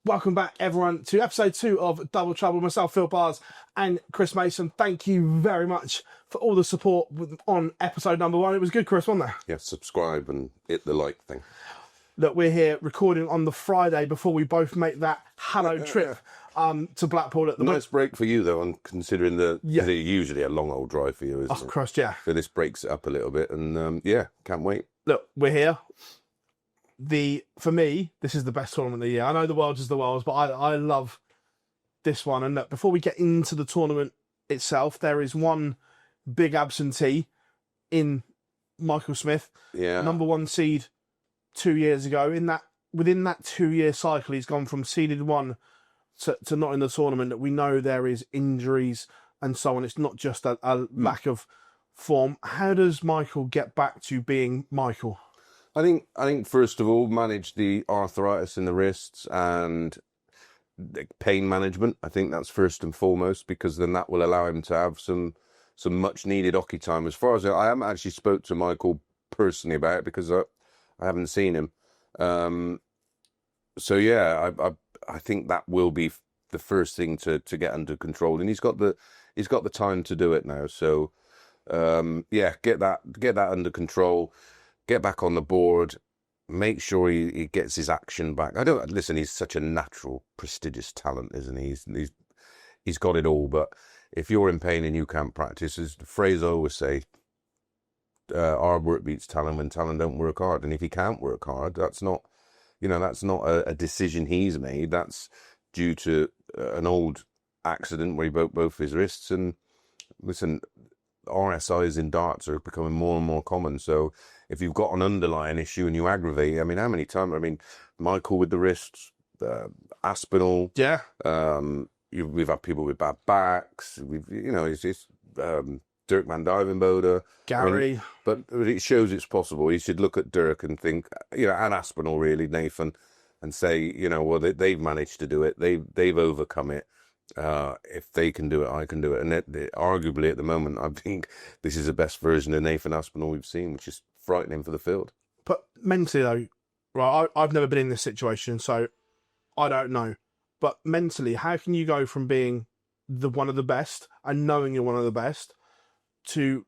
Welcome back, everyone, to episode 2 of Double Trouble. Myself, Phil Bars, and Chris Mason. Thank you very much for all the support on episode number 1. It was good, Chris, wasn't it? Yeah, subscribe and hit the like thing. Look, we're here recording on the Friday before we both make that hallowed trip to Blackpool at the nice break for you, though, and considering they're usually a long old drive for you, isn't it? Of course, yeah. So this breaks it up a little bit, and can't wait. Look, we're here. For me, this is the best tournament of the year. I know the Worlds is the Worlds, but I love this one. And look, before we get into the tournament itself, there is one big absentee in Michael Smith. Yeah. Number 1 seed 2 years ago. Within that 2-year cycle, he's gone from seeded 1 to not in the tournament. That we know there is injuries and so on. It's not just a lack of form. How does Michael get back to being Michael? I think first of all, manage the arthritis in the wrists and the pain management. I think that's first and foremost, because then that will allow him to have some much needed hockey time. As far as I haven't actually spoke to Michael personally about it, because I haven't seen him. So yeah, I think that will be the first thing to get under control, and he's got the time to do it now. So get that under control. Get back on the board, make sure he gets his action back. He's such a natural, prestigious talent, isn't he? He's got it all, but if you're in pain and you can't practice, as the phrase I always say, hard work beats talent when talent don't work hard. And if he can't work hard, that's not a decision he's made. That's due to an old accident where he broke both his wrists. And listen, RSIs in darts are becoming more and more common. So if you've got an underlying issue and you aggravate, how many times? Michael with the wrists, Aspinall. Yeah. We've had people with bad backs. It's Dirk van Dijvenbode. Gary. But it shows it's possible. You should look at Dirk and think, and Aspinall really, Nathan, and say, they've managed to do it. They've overcome it. If they can do it, I can do it. And arguably at the moment, I think this is the best version of Nathan Aspinall we've seen, which is frightening for the field. But mentally, though, right, I've never been in this situation, so I don't know. But mentally, how can you go from being one of the best and knowing you're one of the best to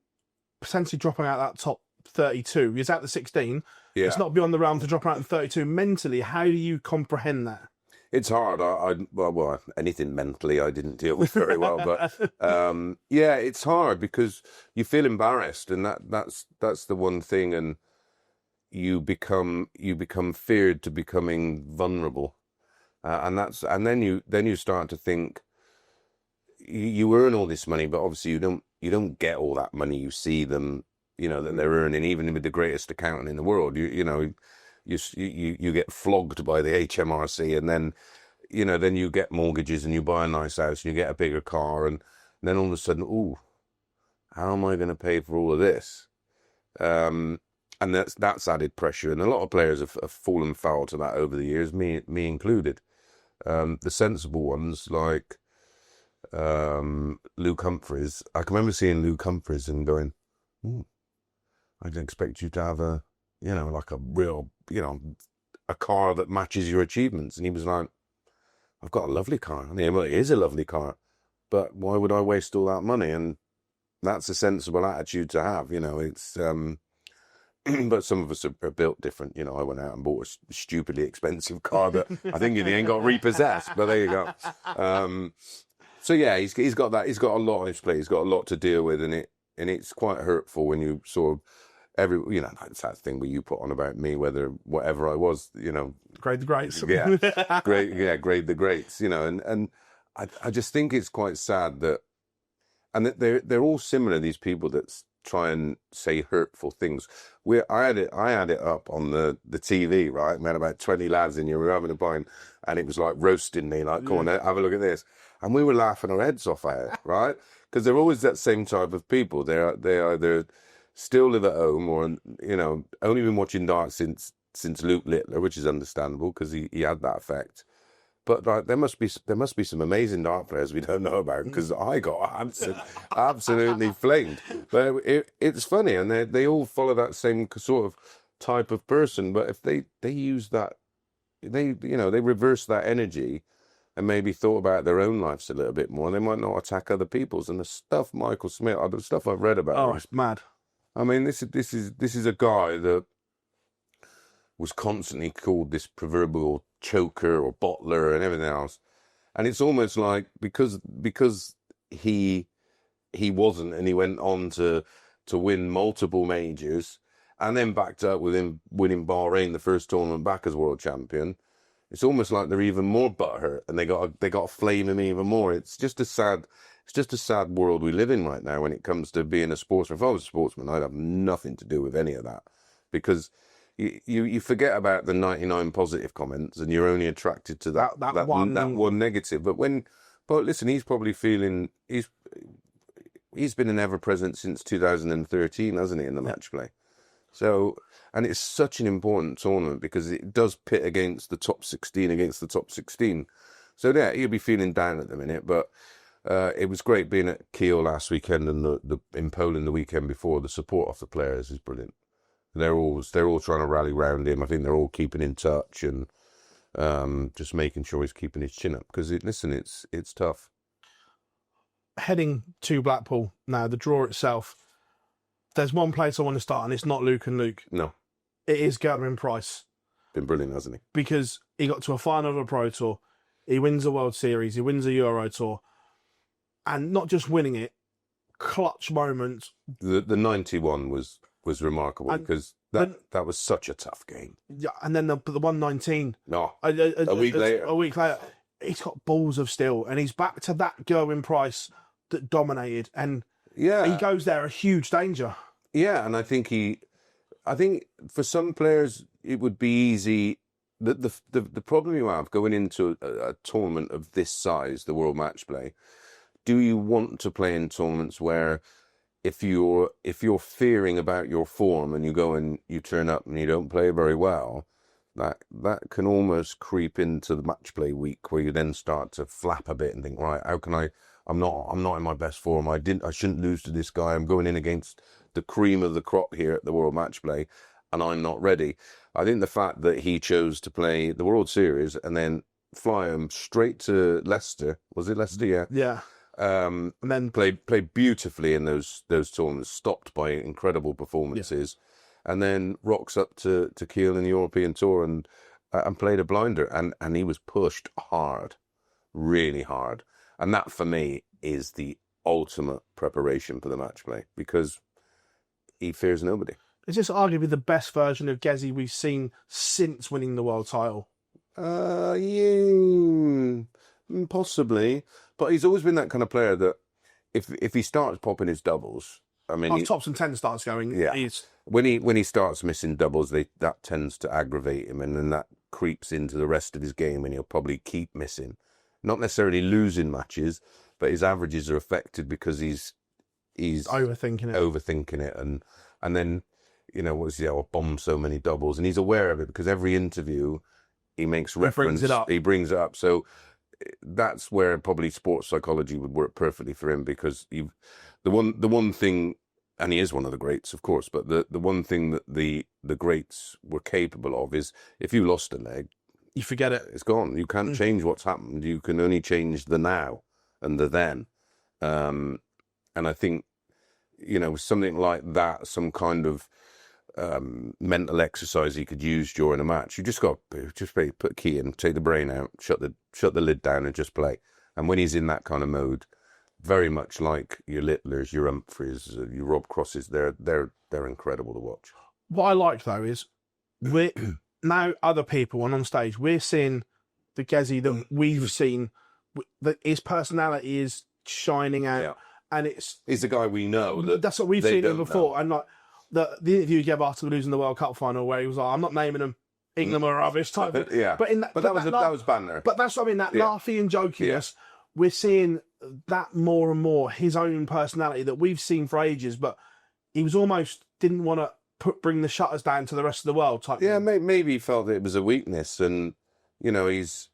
potentially dropping out that top 32? He's out the 16. Yeah. It's not beyond the realm to drop out the 32. Mentally, how do you comprehend that? It's hard. Anything mentally I didn't deal with very well, but it's hard because you feel embarrassed, and that's the one thing, and you become feared to becoming vulnerable, and then you start to think you earn all this money, but obviously you don't get all that money. You see them, that they're earning, even with the greatest accountant in the world. You get flogged by the HMRC, and then you get mortgages and you buy a nice house and you get a bigger car, and then all of a sudden, how am I going to pay for all of this? And that's added pressure, and a lot of players have fallen foul to that over the years, me included. The sensible ones like Luke Humphries. I can remember seeing Luke Humphries and going, I didn't expect you to have a real, a car that matches your achievements. And he was like, I've got a lovely car. Well, it is a lovely car, but why would I waste all that money? And that's a sensible attitude to have, it's, but some of us are built different. I went out and bought a stupidly expensive car that I think in the end got repossessed, but there you go. So yeah, he's got that. He's got a lot on his plate. He's got a lot to deal with, and it's quite hurtful when you sort of, it's that thing where you put on about me, whatever I was, grade the greats. Grade the greats, and I just think it's quite sad that, and that they're all similar, these people that try and say hurtful things. I had it up on the TV, right? We had about 20 lads in here, we were having a pint, and it was like roasting me, like, come on, have a look at this. And we were laughing our heads off at it, right? Because they're always that same type of people. They either still live at home, or only been watching darts since Luke Littler, which is understandable because he had that effect. But like, there must be some amazing dart players we don't know about, because I got absolutely flamed. But it's funny, and they all follow that same sort of type of person. But if they use that they reverse that energy and maybe thought about their own lives a little bit more. They might not attack other people's. And the stuff Michael Smith, the stuff I've read about Oh, him, it's mad. I mean, this is a guy that was constantly called this proverbial choker or bottler and everything else. And it's almost like because he wasn't, and he went on to win multiple majors, and then backed up with him winning Bahrain, the first tournament back as world champion. It's almost like they're even more butthurt, and they got to flame him even more. It's just a sad world we live in right now when it comes to being a sportsman. If I was a sportsman, I'd have nothing to do with any of that, because you forget about the 99 positive comments, and you're only attracted to that one negative. But listen, he's probably feeling he's been an ever present since 2013, hasn't he, in the match play? So, and it's such an important tournament because it does pit against the top 16 So yeah, he'll be feeling down at the minute, but it was great being at Kiel last weekend and in Poland the weekend before. The support of the players is brilliant. They're all trying to rally round him. I think they're all keeping in touch and just making sure he's keeping his chin up because it's tough. Heading to Blackpool now, the draw itself. There's one place I want to start, and it's not Luke and Luke. No. It is Gerwyn Price. Been brilliant, hasn't he? Because he got to a final of a Pro Tour. He wins a World Series. He wins a Euro Tour. And not just winning it, clutch moments. The 91 was remarkable because that was such a tough game. Yeah, and then the 119. No, a week later. He's got balls of steel, and he's back to that Gerwyn Price that dominated. And he goes there a huge danger. Yeah, and I think for some players it would be easy. The problem you have going into a tournament of this size, the World Matchplay, do you want to play in tournaments where if you're fearing about your form and you go and you turn up and you don't play very well, that can almost creep into the match play week where you then start to flap a bit and think, right, how can I'm not in my best form. I shouldn't lose to this guy. I'm going in against the cream of the crop here at the World Matchplay and I'm not ready. I think the fact that he chose to play the World Series and then fly him straight to Leicester, was it Leicester? Yeah. Yeah. And then played beautifully in those tournaments, stopped by incredible performances, and then rocks up to Kiel in the European Tour and played a blinder, and he was pushed hard, really hard, and that for me is the ultimate preparation for the match play because he fears nobody. Is this arguably the best version of Gezi we've seen since winning the world title? Yeah, possibly. But he's always been that kind of player that if he starts popping his doubles, I mean, tops and 10 starts going. Yeah, when he starts missing doubles, that tends to aggravate him, and then that creeps into the rest of his game, and he'll probably keep missing, not necessarily losing matches, but his averages are affected because he's overthinking it, and then bomb so many doubles, and he's aware of it because every interview he makes reference, he brings it up. So that's where probably sports psychology would work perfectly for him because the one thing, and he is one of the greats, of course, but the one thing that the greats were capable of is if you lost a leg, you forget it. It's gone. You can't change what's happened. You can only change the now and the then. And I think, something like that, some kind of mental exercise he could use during a match. You just got to put a key in, take the brain out, shut the lid down, and just play. And when he's in that kind of mode, very much like your Littlers, your Humphreys, your Rob Crosses, they're incredible to watch. What I like though is we're now other people on stage. We're seeing the Gezi that we've seen. That his personality is shining out, and he's the guy we know. That's what we've seen him before, and like. The interview he gave after losing the World Cup final, where he was like, "I'm not naming them, England or rubbish type." But that was banter. But that's what I mean. That laughy and jokiness, we're seeing that more and more. His own personality that we've seen for ages, but he was almost didn't want to bring the shutters down to the rest of the world type. Yeah, maybe he felt that it was a weakness, and he's.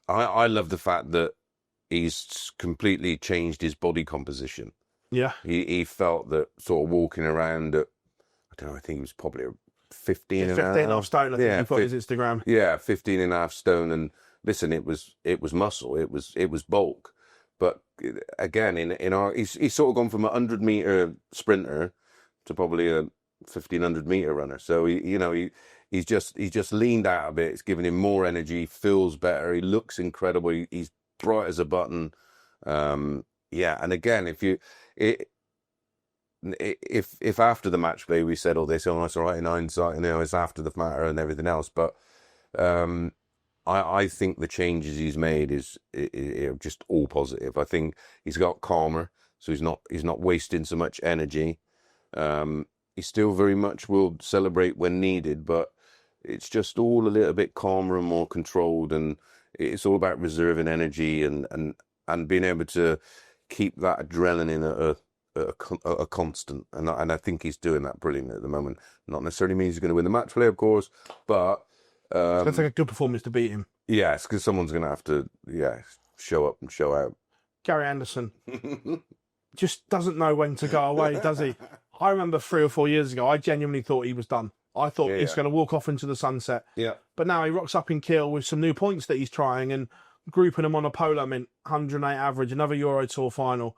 I love the fact that he's completely changed his body composition. Yeah, he felt that sort of walking around at, I don't know, I think he was probably 15 and 15 a and a half half. stone, I think Yeah, he put his Instagram. yeah, 15 and a half stone. And listen, it was muscle, it was bulk. But again, in our, he's sort of gone from a 100-meter sprinter to probably a 1,500-meter runner. So he's just leaned out a bit. It's giving him more energy, feels better. He looks incredible. He's bright as a button. Yeah, and again, if after the match play we said all this, oh, it's all right in hindsight, it's after the matter and everything else, but I think the changes he's made is just all positive. I think he's got calmer, so he's not wasting so much energy. He still very much will celebrate when needed, but it's just all a little bit calmer and more controlled, and it's all about reserving energy and being able to keep that adrenaline at a constant, and I think he's doing that brilliantly at the moment. Not necessarily means he's going to win the match play, of course, but It's going to take a good performance to beat him. yeah, it's because someone's going to have to show up and show out. Gary Anderson just doesn't know when to go away, does he? I remember 3 or 4 years ago, I genuinely thought he was done. I thought he's going to walk off into the sunset. Yeah. But now he rocks up in Kiel with some new points that he's trying and grouping them on a polo mint, 108 average, another Euro Tour final.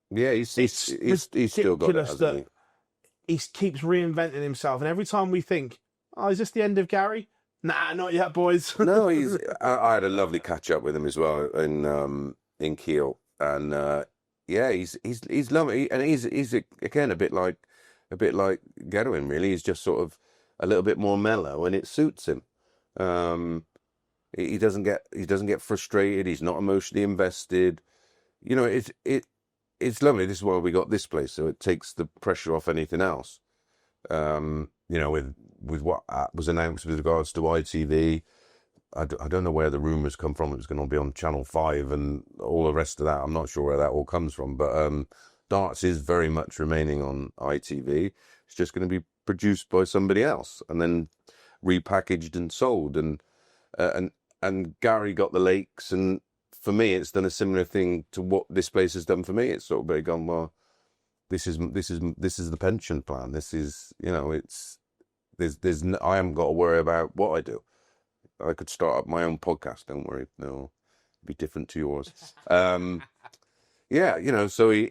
Yeah, he's still got it, hasn't he keeps reinventing himself, and every time we think, oh, is this the end of Gary? Nah, not yet, boys. No, I had a lovely catch up with him as well in Kiel, and he's lovely, and he's again a bit like Gerwyn, really. He's just sort of a little bit more mellow, and it suits him. He doesn't get frustrated. He's not emotionally invested. It's lovely. This is why we got this place, so it takes the pressure off anything else. With what was announced with regards to ITV, I don't know where the rumours come from. It was going to be on Channel 5 and all the rest of that. I'm not sure where that all comes from, but darts is very much remaining on ITV. It's just going to be produced by somebody else and then repackaged and sold. And Gary got the Lakes, and for me, it's done a similar thing to what this place has done for me. It's sort of gone, well, this is the pension plan. This is, I haven't got to worry about what I do. I could start up my own podcast. Don't worry, no, it'll be different to yours. So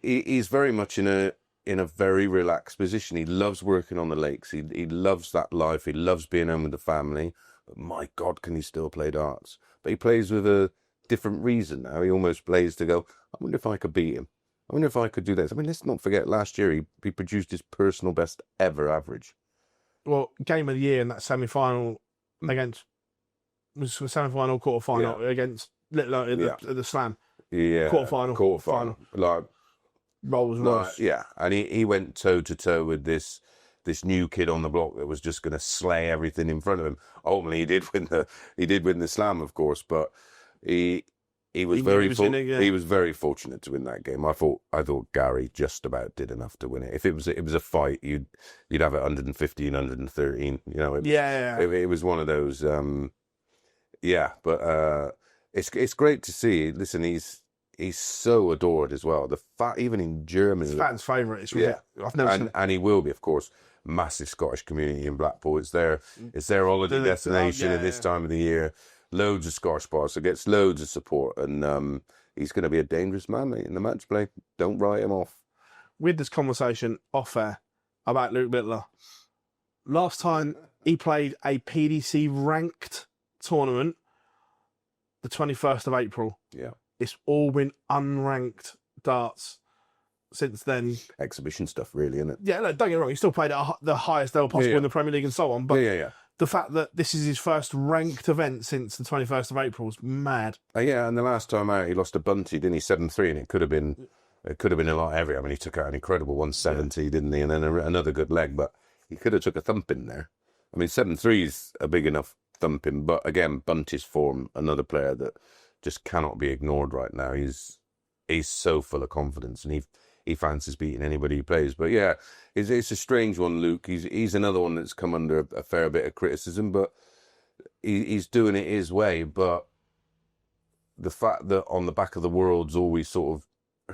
he's very much in a very relaxed position. He loves working on the lakes. He loves that life. He loves being home with the family. But my God, can he still play darts? But he plays with a different reason now. He almost plays to go, I wonder if I could beat him. I wonder if I could do this. I mean, let's not forget, last year he produced his personal best ever average. Well, game of the year in that semi-final against semi-final, quarter-final against Littler at the Slam. Yeah, quarter-final. Like Rolls Royce. Yeah, and he went toe-to-toe with this new kid on the block that was just going to slay everything in front of him. Ultimately, he did win the Slam, of course, but he was very fortunate to win that game. I thought Gary just about did enough to win it. If it was a fight, you'd have it 115, 113. It was one of those. But it's great to see. Listen, he's so adored as well. The fact, even in Germany, it's fans' favourite. It's I've never seen. And he will be, of course. Massive Scottish community in Blackpool. It's their holiday destination at this time of the year. Loads of Scottish bars, so gets loads of support, and he's going to be a dangerous man, mate, in the match play. Don't write him off. We had this conversation off air about Luke Littler. Last time he played a PDC ranked tournament, the 21st of April. Yeah. It's all been unranked darts since then. Exhibition stuff, really, isn't it? Yeah, don't get me wrong. He still played at the highest level possible in the Premier League and so on. But the fact that this is his first ranked event since the 21st of April is mad. And the last time out, he lost a bunty, didn't he? 7-3, and it could have been a lot heavier. I mean, he took out an incredible 170, didn't he? And then another good leg, but he could have took a thumping there. I mean, 7-3 is a big enough thumping, but again, Bunty's form, another player that just cannot be ignored right now. He's so full of confidence, and he fancies beating anybody he plays. But yeah, it's a strange one, Luke. He's another one that's come under a fair bit of criticism, but he's doing it his way. But the fact that on the back of the Worlds, all we sort of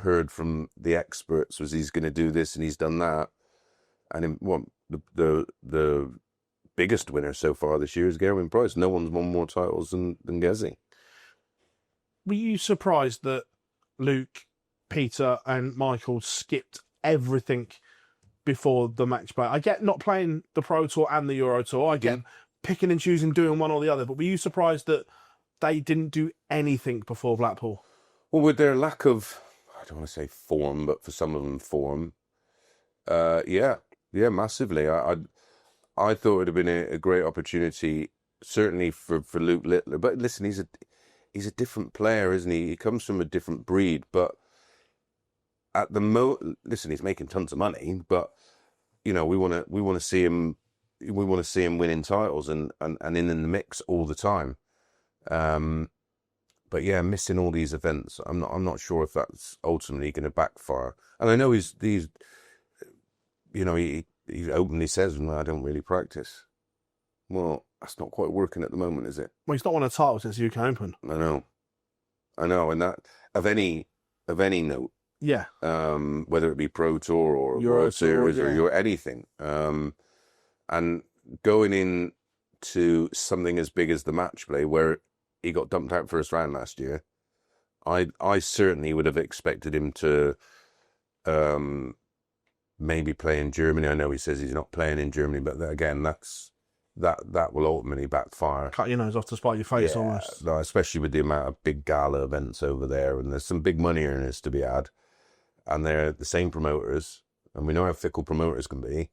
heard from the experts was he's going to do this and he's done that. And the biggest winner so far this year is Gerwyn Price. No one's won more titles than Gezi. Were you surprised that Luke, Peter, and Michael skipped everything before the match play? I get not playing the Pro Tour and the Euro Tour. I get picking and choosing, doing one or the other. But were you surprised that they didn't do anything before Blackpool? Well, with their lack of, I don't want to say form, but for some of them form, yeah, massively. I thought it would have been a great opportunity, certainly for Luke Littler. But listen, he's a different player, isn't he? He comes from a different breed. But at the listen, he's making tons of money. But we want to see him. We want to see him winning titles and in the mix all the time. But yeah, missing all these events, I'm not sure if that's ultimately going to backfire. And I know he openly says, "I don't really practice." Well, that's not quite working at the moment, is it? Well, he's not won a title since the UK Open. I know, and that of any note, yeah. Whether it be Pro Tour or Euro World Series Tour, or your anything, and going into something as big as the match play where he got dumped out first round last year, I certainly would have expected him to maybe play in Germany. I know he says he's not playing in Germany, but again, that will ultimately backfire. Cut your nose off to spite your face, almost. No, especially with the amount of big gala events over there, and there's some big money earners to be had, and they're the same promoters, and we know how fickle promoters can be.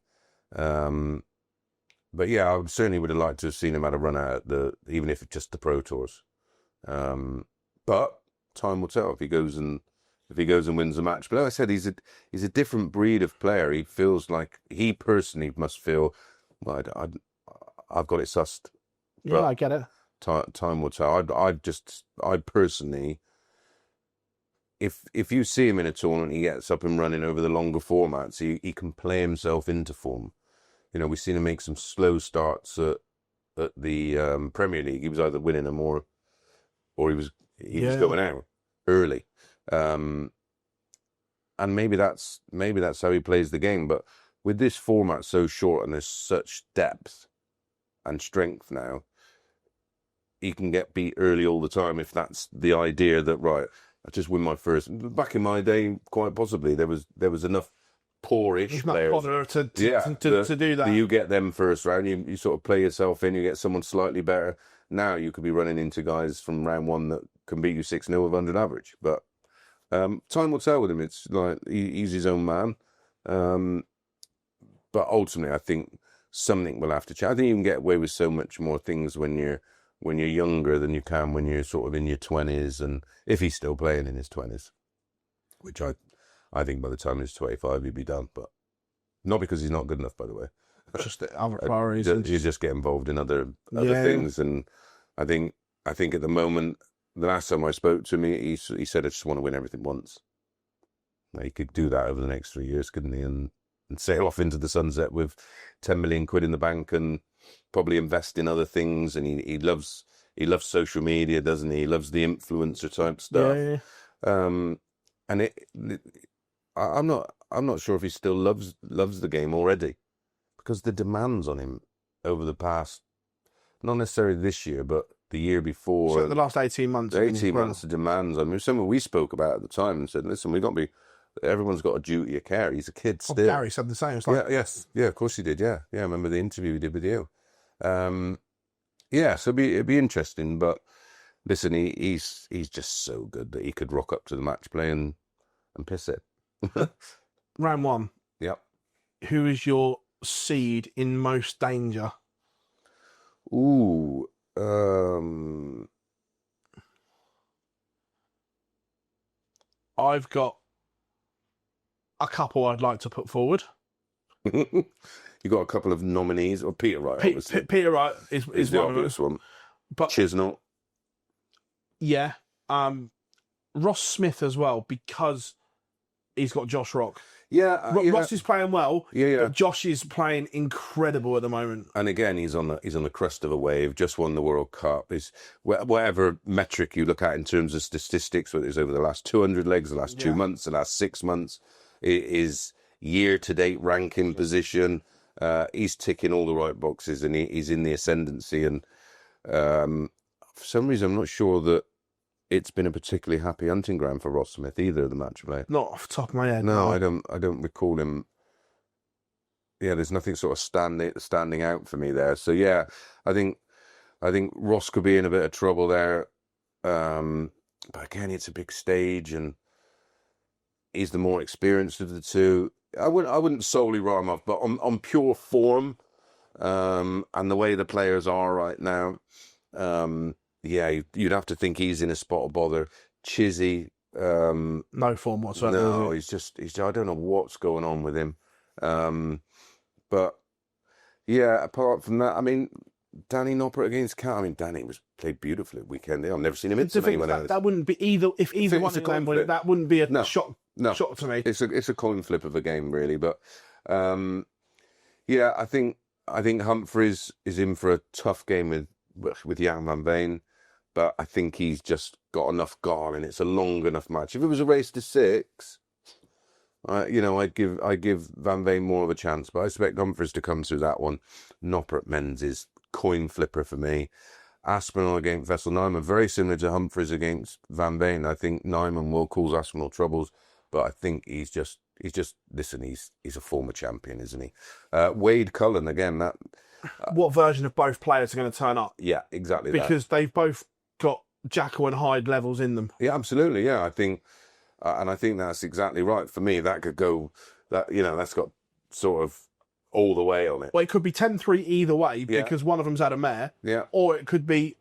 But yeah, I certainly would have liked to have seen him have a run at even if it's just the Pro Tours. But time will tell if he goes and wins a match. But like I said, he's a different breed of player. He feels like he personally must feel, well, I've got it sussed. Yeah, I get it. Time will tell. I personally, if you see him in a tournament, he gets up and running over the longer formats. He can play himself into form. We've seen him make some slow starts at the Premier League. He was either winning them or he was going out early. And maybe that's how he plays the game. But with this format so short and there's such depth and strength now, he can get beat early all the time if that's the idea that, right, I just win my first. Back in my day, quite possibly, there was enough poorish players to do that. You get them first round, you sort of play yourself in, you get someone slightly better. Now you could be running into guys from round one that can beat you 6-0 with 100 average. But time will tell with him. It's like he's his own man. But ultimately, I think something will have to change. I think you can get away with so much more things when you're younger than you can when you're sort of in your 20s, and if he's still playing in his 20s, which I think by the time he's 25 he'd be done, but not because he's not good enough, by the way. Just the other priorities. You just get involved in other things, and I think at the moment, the last time I spoke to him, he said, "I just want to win everything once." Now, he could do that over the next 3 years, couldn't he? And sail off into the sunset with 10 million quid in the bank and probably invest in other things. And he loves social media, doesn't he? He loves the influencer type stuff. Yeah. And I'm not sure if he still loves the game already, because the demands on him over the past, not necessarily this year, but the year before. So the last 18 months. 18 months of demands. I mean, something we spoke about at the time and said, listen, everyone's got a duty of care. He's a kid still. Gary said the same. It's like, yeah, of course he did. Yeah. I remember the interview he did with you. So it'd be interesting. But listen, he's just so good that he could rock up to the match play and piss it. Round one. Yep. Who is your seed in most danger? Ooh. I've got a couple I'd like to put forward. You got a couple of nominees, or Peter Wright? Peter Wright is the one obvious one. But Chisnall. Yeah. Ross Smith as well, because he's got Josh Rock. Yeah, Ross is playing well. Yeah. But Josh is playing incredible at the moment. And again, he's on the crest of a wave. Just won the World Cup. Is whatever metric you look at in terms of statistics, whether it's over the last 200 legs, the last 2 months, the last 6 months, is year to date ranking position. He's ticking all the right boxes, and he's in the ascendancy. And for some reason, I'm not sure that it's been a particularly happy hunting ground for Ross Smith either. The match play, Not off the top of my head. no, I don't recall him. Yeah, there's nothing sort of standing out for me there. So yeah, I think Ross could be in a bit of trouble there. But again, it's a big stage, and he's the more experienced of the two. I wouldn't solely write him off, but on pure form, and the way the players are right now, yeah, you'd have to think he's in a spot of bother. Chizzy, no form whatsoever. no, he's I don't know what's going on with him. But yeah, apart from that, I mean, Danny Noppert against Cat. I mean, Danny played beautifully at weekend. I've never seen him hit anyone else. That wouldn't be either. If either one of them went, that wouldn't be a shock. No, shock to me. It's a coin flip of a game, really. But yeah, I think Humphries is in for a tough game with Jan van Veen, but I think he's just got enough gall, and it's a long enough match. If it was a race to 6, I'd give Van Veen more of a chance, but I expect Humphries to come through that one. Noppert Menz is coin flipper for me. Aspinall against Vessel Nyman, very similar to Humphries against Van Veen. I think Nyman will cause Aspinall troubles, but I think he's just listen. He's a former champion, isn't he? Wade Cullen again. What version of both players are going to turn up? Yeah, exactly. Because they've both got Jackal and Hyde levels in them. Yeah, absolutely. Yeah, I think. And I think that's exactly right. For me, that could go, that's got sort of all the way on it. Well, it could be 10-3 either way because one of them's had a mare. Yeah. Or it could be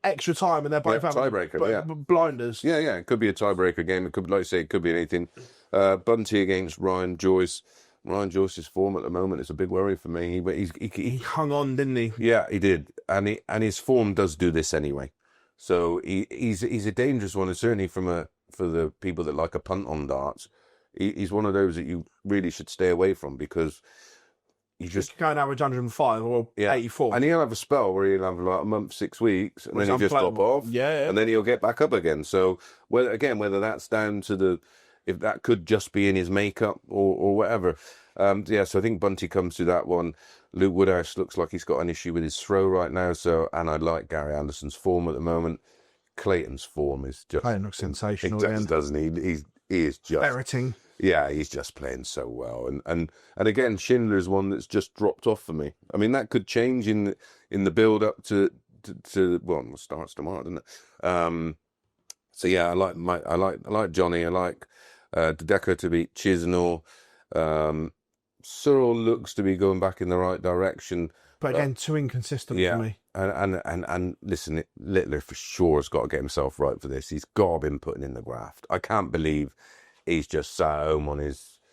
extra time and they're both having tiebreaker, blinders. Yeah. It could be a tiebreaker game. It could, like I say, it could be anything. Bunty against Ryan Joyce. Ryan Joyce's form at the moment is a big worry for me. He hung on, didn't he? Yeah, he did. And his form does do this anyway. So he's a dangerous one, and certainly for the people that like a punt on darts, he's one of those that you really should stay away from, because you just go and average 105 or 84. And he'll have a spell where he'll have like a month, 6 weeks, and then he'll just drop off. Yeah. And then he'll get back up again. So whether that's down to if that could just be in his makeup or whatever. So I think Bunty comes through that one. Luke Woodhouse looks like he's got an issue with his throw right now. And I like Gary Anderson's form at the moment. Clayton's form is just... Clayton looks sensational again. Doesn't he? He is just... Ferreting. Yeah, he's just playing so well. And again, Schindler's one that's just dropped off for me. I mean, that could change in the build-up to well, it starts tomorrow, doesn't it? So yeah, I like Johnny. I like Dedeker to beat Chisnell. Cyril looks to be going back in the right direction. But again, too inconsistent for me. And listen, Littler for sure has got to get himself right for this. He's got to been putting in the graft. I can't believe he's just sat at home on the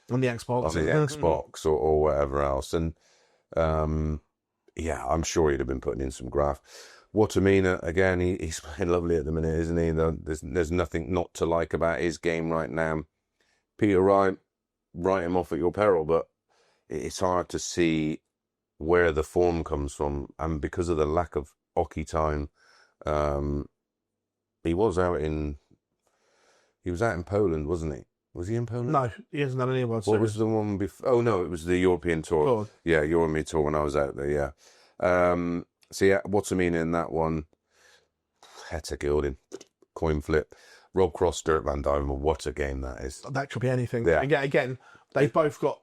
Xbox or whatever else. And I'm sure he'd have been putting in some graft. Watamina, again, he's playing lovely at the minute, isn't he? There's nothing not to like about his game right now. Peter Wright, write him off at your peril, but it's hard to see where the form comes from. And because of the lack of hockey time, he was out in Poland, wasn't he? Was he in Poland? No, he hasn't done any World Series. What was the one before? Oh, no, it was the European Tour. Oh. Yeah, European Tour when I was out there, yeah. So, yeah, Watamina in that one. Hetta Gilding, coin flip. Rob Cross, Dirk Van Duijmen, what a game that is. That could be anything. Yeah. Again, they've both got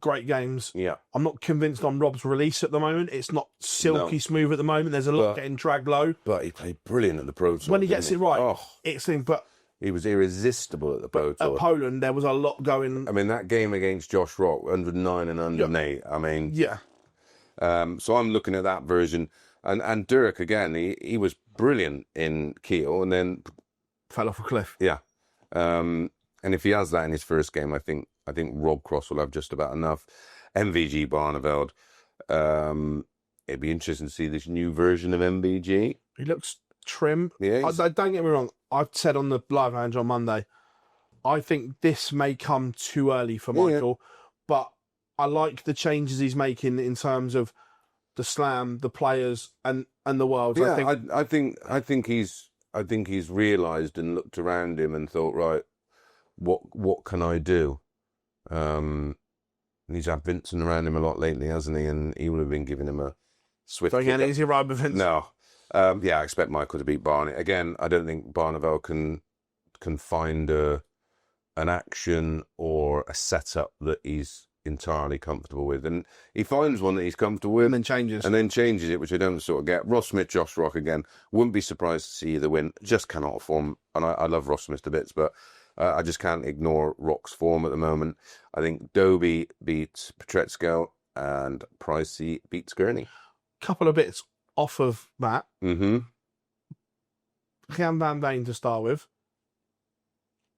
great games. Yeah. I'm not convinced on Rob's release at the moment. It's not silky smooth at the moment. There's a lot getting dragged low. But he played brilliant at the Pro Tour. When he gets it right, but he was irresistible at the Pro Tour. At Poland, there was a lot going. I mean, that game against Josh Rock, 109 and 108. I mean, yeah. So I'm looking at that version, and Dirk again. He was brilliant in Kiel, and then fell off a cliff. Yeah, and if he has that in his first game, I think Rob Cross will have just about enough. MVG Barneveld. It'd be interesting to see this new version of MVG. He looks trim. Yeah, don't get me wrong. I've said on the live lounge on Monday, I think this may come too early for Michael, but I like the changes he's making in terms of the slam, the players, and the world. Yeah, I think he's realised and looked around him and thought, right, what can I do? And he's had Vincent around him a lot lately, hasn't he? And he would have been giving him a swift Don't get kick. an easy ride with Vince. No. Yeah, I expect Michael to beat Barney. Again, I don't think Barneveld can find an action or a setup that he's entirely comfortable with. And he finds one that he's comfortable with. And then changes. And then changes it, which I don't sort of get. Ross Smith, Josh Rock again. Wouldn't be surprised to see either win. Just cannot form. And I love Ross Smith to bits, but I just can't ignore Rock's form at the moment. I think Doby beats Petretsko and Pricey beats Gurney. Couple of bits off of that. Mm-hmm. Jan van Veen to start with.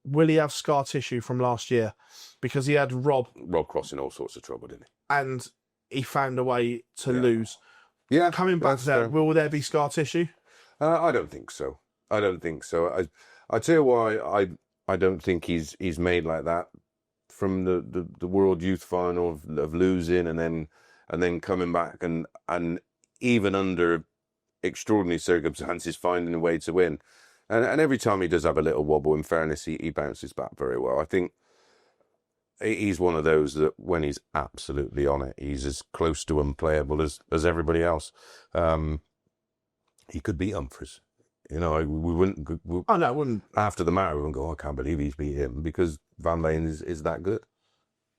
Will he have scar tissue from last year? Because he had Rob crossing all sorts of trouble, didn't he? and he found a way to lose. Yeah. Coming back to that, will there be scar tissue? I don't think so. I tell you why I don't think he's made like that. From the World Youth Final of losing and then coming back and even under extraordinary circumstances finding a way to win. And every time he does have a little wobble, in fairness, he bounces back very well. I think he's one of those that when he's absolutely on it, he's as close to unplayable as everybody else. He could beat Humphries. You know, we wouldn't. Wouldn't. After the match, we wouldn't go, I can't believe he's beat him, because Van Veen is that good.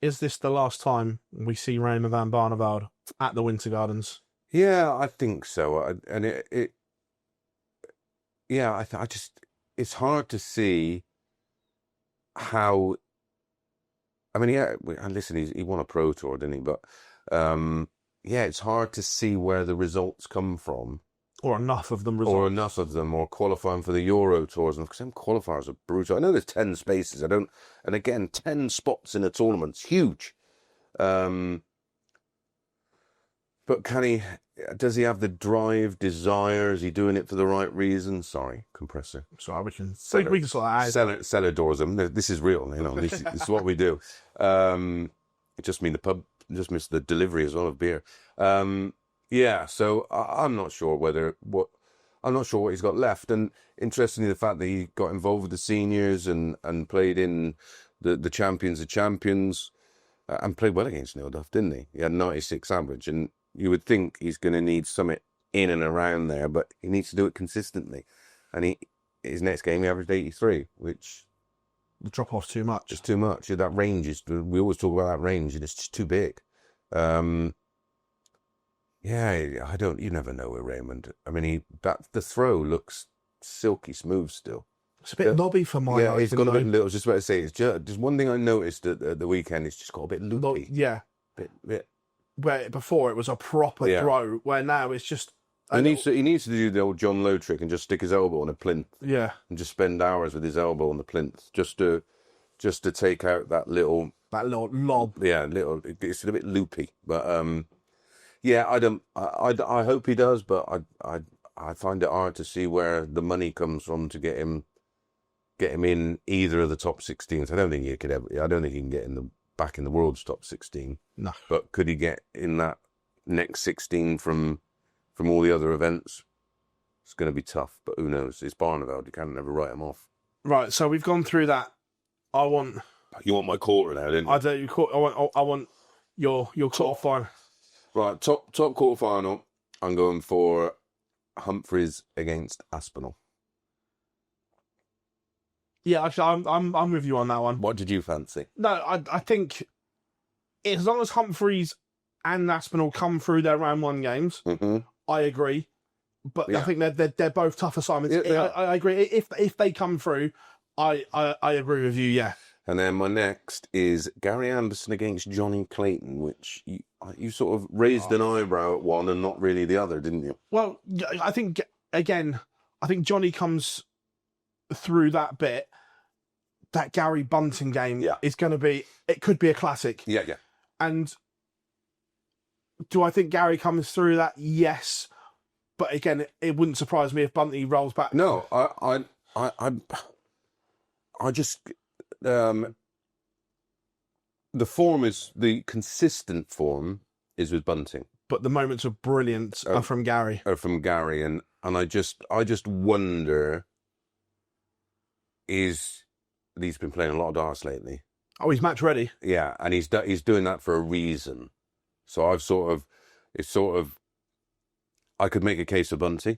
Is this the last time we see Raymond van Barneveld at the Winter Gardens? Yeah, I think so. It's hard to see how. I mean, yeah, and listen, he won a Pro Tour, didn't he? But it's hard to see where the results come from. Or enough of them results. Or qualifying for the Euro Tours. And because them qualifiers are brutal. I know there's 10 spaces. And again, 10 spots in a tournament's huge. But does he have the drive, desire? Is he doing it for the right reason? Sorry, compressor. Sorry, we can sort that out. Cellar doors them. This is real, you know, this is what we do. It just mean the pub, just missed the delivery as well of beer. So I'm not sure what he's got left. And interestingly, the fact that he got involved with the seniors and played in the Champions of Champions and played well against Neil Duff, didn't he? He had 96 average, and you would think he's going to need something in and around there, but he needs to do it consistently. And his next game he averaged 83, which the drop off's too much. It's too much. That range we always talk about that range, and it's just too big. You never know with Raymond. I mean, the throw looks silky smooth still. It's a bit knobby for my Yeah, it's got a bit little. I was just about to say, it's just one thing I noticed at the weekend. It's just got a bit loopy. Yeah. Bit. Where before it was a proper throw, where now it's just. He needs to do the old John Lowe trick and just stick his elbow on a plinth. Yeah. And just spend hours with his elbow on the plinth, just to take out that little lob. Yeah, it's a bit loopy, but I hope he does, but I find it hard to see where the money comes from to get him in either of the top 16s. I don't think he can get back in the world's top 16. No. But could he get in that next 16 from all the other events? It's going to be tough, but who knows? It's Barneveld. You can never write him off. Right, so we've gone through that. You want my quarter now, didn't you? I do. I want your quarter final. Right, top quarter final. I'm going for Humphries against Aspinall. Yeah, actually, I'm with you on that one. What did you fancy? No, I think as long as Humphries and Aspinall come through their round one games, I agree. But I think they're both tough assignments. Yeah, I agree. If they come through, I agree with you. Yeah. And then my next is Gary Anderson against Johnny Clayton, which you sort of raised an eyebrow at one and not really the other, didn't you? Well, I think Johnny comes through that bit. That Gary Bunting game is going to be. It could be a classic. Yeah. And do I think Gary comes through that? Yes. But again, it wouldn't surprise me if Bunting rolls back. No, I just the consistent form is with Bunting, but the moments of brilliance are from Gary. And I just wonder, he's been playing a lot of darts lately. Oh, he's match ready. Yeah, and he's doing that for a reason. So I could make a case for Bunty,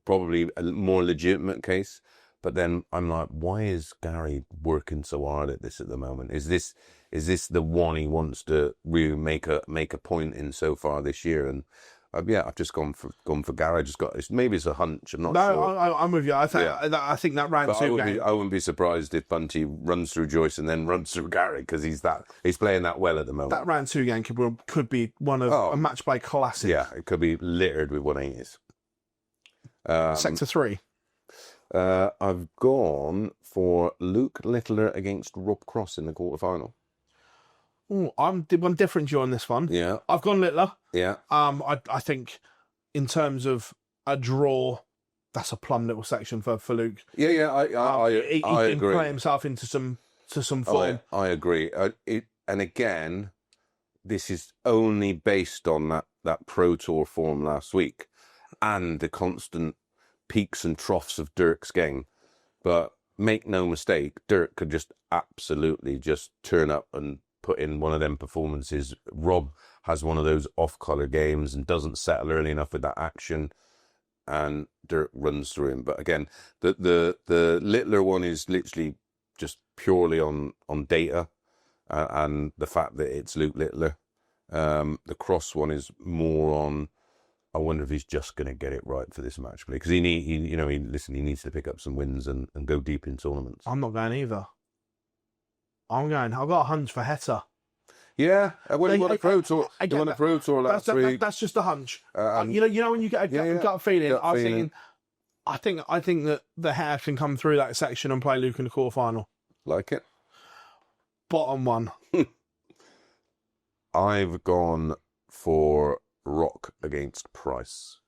probably a more legitimate case, but then I'm like, why is Gary working so hard at this at the moment? Is this the one he wants to really make a point in so far this year? And I've just gone for Gary. Maybe it's a hunch. I'm not sure. I'm with you. I think that round two game. I wouldn't be surprised if Bunty runs through Joyce and then runs through Gary, because he's playing that well at the moment. That round two game could be one of a match play classic. Yeah, it could be littered with 180s. Sector 3. I've gone for Luke Littler against Rob Cross in the quarterfinal. Oh, I'm different to you on this one. Yeah, I've gone Littler. Yeah. I think in terms of a draw, that's a plum little section for Luke. Yeah. I can agree. Play himself into some form. I agree. And again, this is only based on that Pro Tour form last week and the constant peaks and troughs of Dirk's game. But make no mistake, Dirk could just absolutely just turn up and put in one of them performances. Rob has one of those off-color games and doesn't settle early enough with that action, and Dirk runs through him. But again, the Littler one is literally just purely on data and the fact that it's Luke Littler. The Cross one is more on, I wonder if he's just going to get it right for this match play, because he needs to pick up some wins and go deep in tournaments. I'm not going either. I've got a hunch for Heta. Yeah, I won a Pro Tour. You won a Pro Tour last week. That's just a hunch. You know when you get a gut feeling. I think that the Heta can come through that section and play Luke in the quarterfinal. Like it. Bottom one. I've gone for Rock against Price.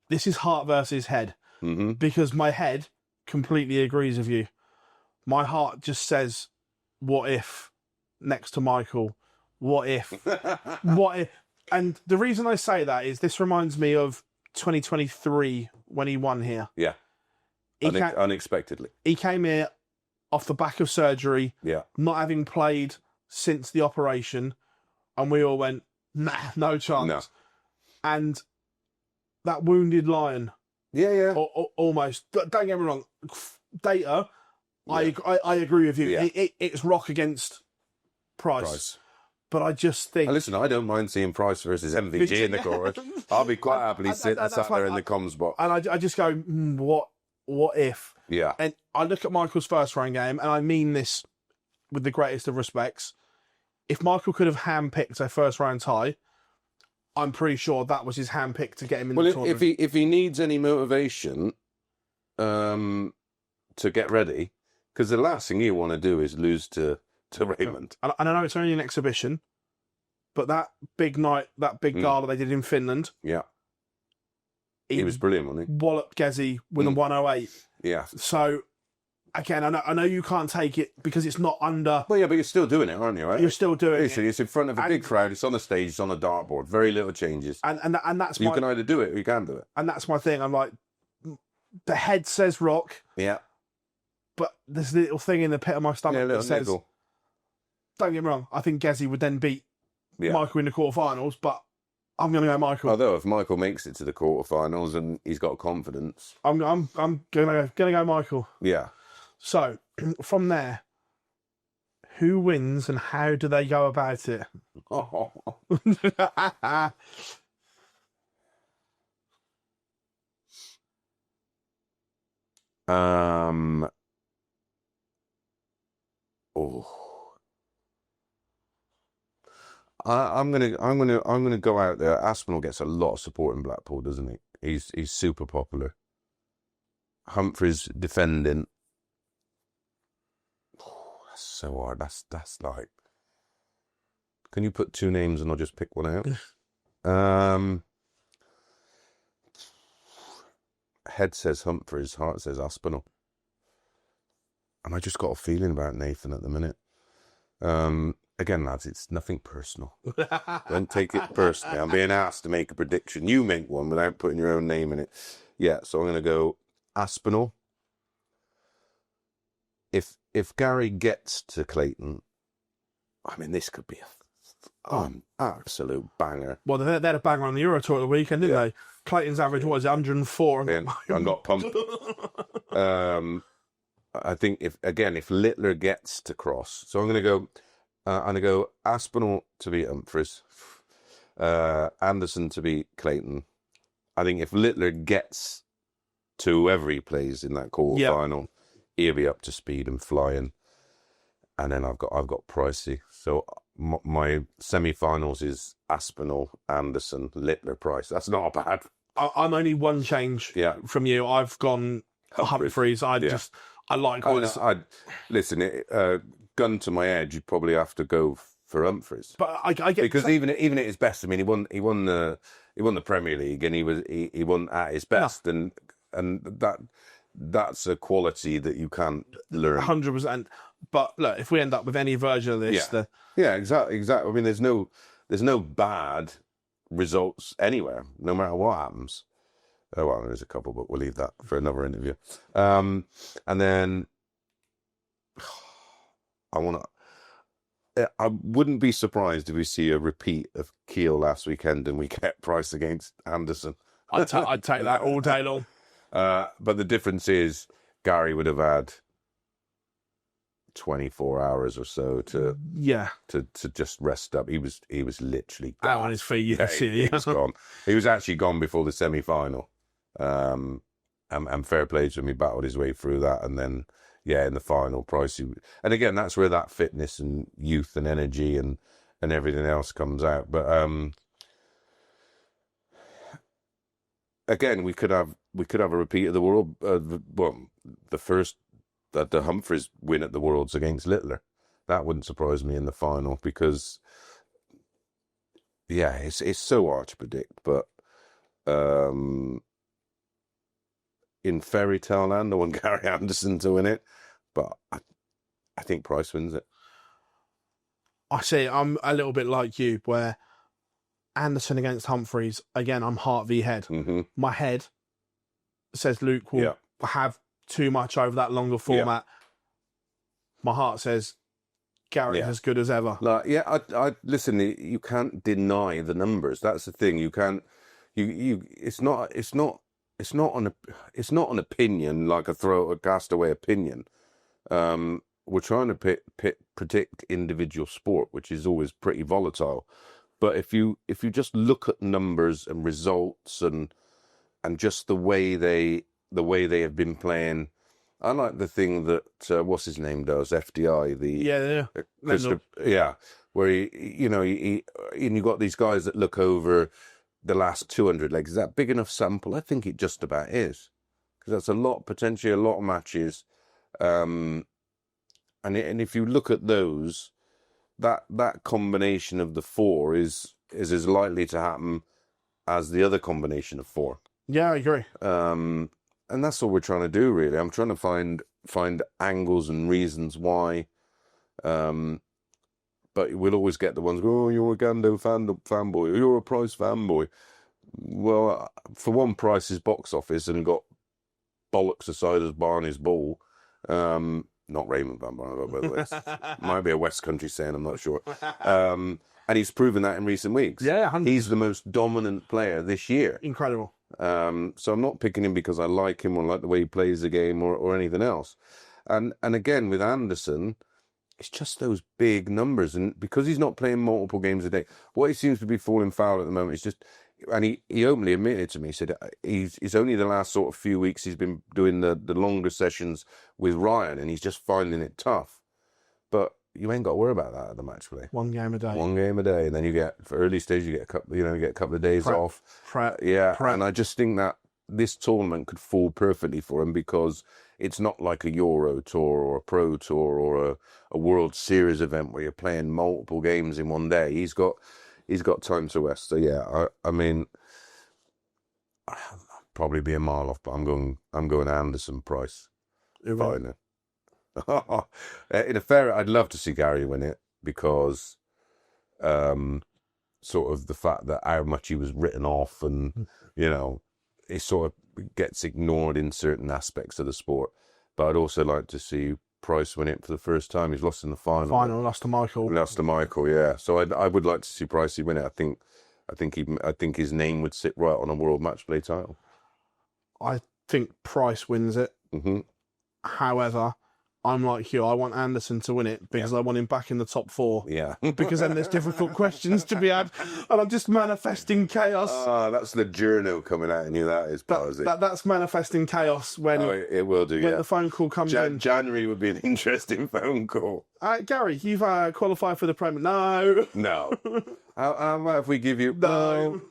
This is heart versus head, because my head completely agrees with you. My heart just says, what if next to Michael? What if? What if? And the reason I say that is this reminds me of 2023 when he won here. Yeah. Unexpectedly. He came here off the back of surgery, not having played since the operation, and we all went, nah, no chance. No. And that wounded lion. Yeah. Almost. Don't get me wrong. Data, I agree with you. Yeah. It's Rock against Price. But I just think... Listen, I don't mind seeing Price versus MVG in the chorus. I'll be quite happily sat there in the comms box. And I just go, what if? Yeah. And I look at Michael's first round game, and I mean this with the greatest of respects. If Michael could have handpicked a first round tie, I'm pretty sure that was his handpick to get him in the tournament. If he needs any motivation to get ready, because the last thing you want to do is lose to Raymond. And I know it's only an exhibition, but that big night, that big gala they did in Finland. Yeah. He was brilliant, wasn't he? Walloped Gezi with a 108. Yeah. So, again, I know you can't take it because it's not under... Well, yeah, but you're still doing it, aren't you, right? You're still doing it. It's in front of a big crowd, it's on the stage, it's on a dartboard, very little changes. And that's you can either do it or you can do it. And that's my thing. I'm like, the head says Rock. Yeah. But there's a little thing in the pit of my stomach that says... Niggle. Don't get me wrong, I think Gezi would then beat Michael in the quarterfinals, but I'm going to go Michael. Although if Michael makes it to the quarterfinals and he's got confidence, I'm going to go Michael. Yeah. So from there, who wins and how do they go about it? I'm gonna go out there. Aspinall gets a lot of support in Blackpool, doesn't he? He's super popular. Humphreys defending. Oh, that's so hard. That's like. Can you put two names and I'll just pick one out? Head says Humphreys, heart says Aspinall. And I just got a feeling about Nathan at the minute. Again, lads, it's nothing personal. Don't take it personally. I'm being asked to make a prediction. You make one without putting your own name in it. Yeah, so I'm going to go Aspinall. if Gary gets to Clayton, I mean, this could be an absolute banger. Well, they had a banger on the Euro Tour at the weekend, didn't they? Clayton's average was 104. And got pumped. I think if Littler gets to cross, so I'm going to go Aspinall to beat Humphries, Anderson to beat Clayton. I think if Littler gets to whoever he plays in that quarterfinal, he'll be up to speed and flying. And then I've got Pricey. So my semi-finals is Aspinall, Anderson, Littler, Price. That's not bad. I'm only one change from you. I've gone Humphries. I like what listen. Gun to my head, you'd probably have to go for Humphries. But I get because even at his best, I mean, he won the Premier League and he won at his best, and that's a quality that you can't learn. 100%. But look, if we end up with any version of this, exactly. I mean, there's no bad results anywhere, no matter what happens. Oh well, there's a couple, but we'll leave that for another interview. And then I wouldn't be surprised if we see a repeat of Kiel last weekend and we get Price against Anderson. I'd take that all day long. But the difference is Gary would have had 24 hours or so to just rest up. He was literally out on his feet. He was gone. He was actually gone before the semi-final. And fair play to him. He battled his way through that, and then in the final, Price. And again, that's where that fitness and youth and energy and everything else comes out. But again, we could have a repeat of the world. The first. That the Humphries win at the Worlds against Littler. That wouldn't surprise me in the final because, it's so hard to predict. But in fairy tale land, I want Gary Anderson to win it, but I think Price wins it. I see. I'm a little bit like you, where Anderson against Humphries, again, I'm heart v head. Mm-hmm. My head says Luke will have too much over that longer format. My heart says Gary's as good as ever. I listen. You can't deny the numbers. That's the thing. You can't. It's not an opinion like a castaway opinion. We're trying to predict individual sport, which is always pretty volatile. But if you just look at numbers and results and just the way they have been playing, I like the thing that what's his name does, FDI, where he and you got these guys that look over the last 200 legs. Is that big enough sample? I think it just about is, because that's potentially a lot of matches, and if you look at those, that combination of the four is as likely to happen as the other combination of four. Yeah, I agree. And that's what we're trying to do, really. I'm trying to find angles and reasons why. But we'll always get the ones, oh, you're a Gando fanboy, or you're a Price fanboy. Well, for one, Price's box office and got bollocks the size of Barney's ball. Not Raymond Van Barney, by the way. Might be a West Country saying, I'm not sure. And he's proven that in recent weeks. Yeah, 100%. He's the most dominant player this year. Incredible. So I'm not picking him because I like him or like the way he plays the game or anything else. And again, with Anderson, it's just those big numbers. And because he's not playing multiple games a day, what he seems to be falling foul at the moment is just, and he openly admitted to me, he said he's only the last sort of few weeks he's been doing the longer sessions with Ryan, and he's just finding it tough. But you ain't got to worry about that at the match play. One game a day. One game a day, and then you get, for early stage, you get a couple of days off. Prep. And I just think that this tournament could fall perfectly for him because it's not like a Euro Tour or a Pro Tour or a World Series event where you're playing multiple games in one day. He's got time to rest. So I mean, I'll probably be a mile off, but I'm going Anderson Price. Final. In a fair, I'd love to see Gary win it because, sort of the fact that how much he was written off and it sort of gets ignored in certain aspects of the sport. But I'd also like to see Price win it for the first time. He's lost in the final. Lost to Michael. Lost to Michael, yeah. So I would like to see Pricey win it. I think his name would sit right on a world match play title. I think Price wins it. Mm-hmm. However, I'm like you. I want Anderson to win it because I want him back in the top 4. Yeah. Because then there's difficult questions to be had, and I'm just manifesting chaos. That's the journal coming out in you. That is positive. That's manifesting chaos when it will do. When the phone call comes in. January would be an interesting phone call. Gary, you've qualified for the Premier. No. How about if we give you no?